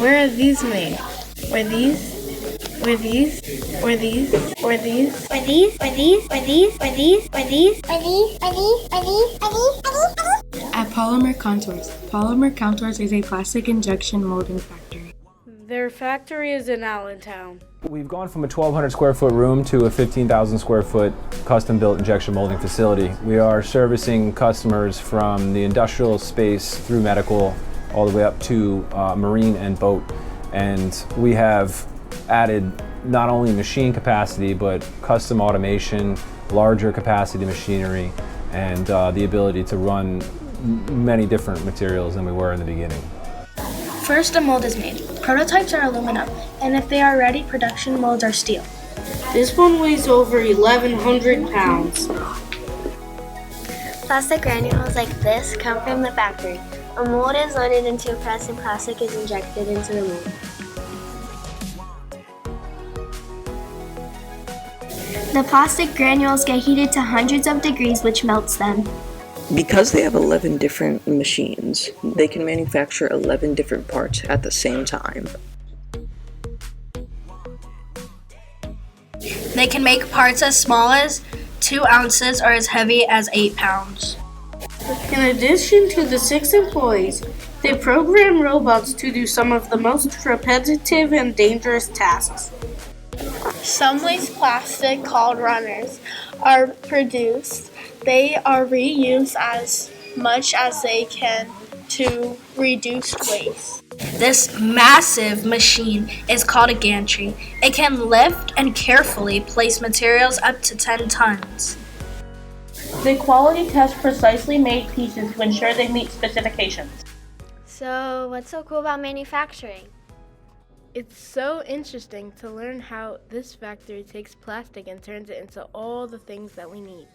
Where are these made? Were these? Were these? Were these? Were these? Are these? Are these? Are these? Are these? Are these? Are these? Are these? Are these? Are these? At Polymer Contours. Polymer Contours is a plastic injection molding factory. Their factory is in Allentown. We've gone from a 1,200 square foot room to a 15,000 square foot custom built injection molding facility. We are servicing customers from the industrial space through medical all the way up to marine and boat. And we have added not only machine capacity but custom automation, larger capacity machinery, and the ability to run many different materials than we were in the beginning. First, a mold is made. Prototypes are aluminum, and if they are ready, production molds are steel. This one weighs over 1,100 pounds. Plastic granules like this come from the factory. A mold is loaded into a press and plastic is injected into the mold. The plastic granules get heated to hundreds of degrees, which melts them. Because they have 11 different machines, they can manufacture 11 different parts at the same time. They can make parts as small as 2 ounces or as heavy as 8 pounds. In addition to the 6 employees, they program robots to do some of the most repetitive and dangerous tasks. Some waste plastic, called runners, are produced. They are reused as much as they can to reduce waste. This massive machine is called a gantry. It can lift and carefully place materials up to 10 tons. They quality test precisely made pieces to ensure they meet specifications. So, what's so cool about manufacturing? It's so interesting to learn how this factory takes plastic and turns it into all the things that we need.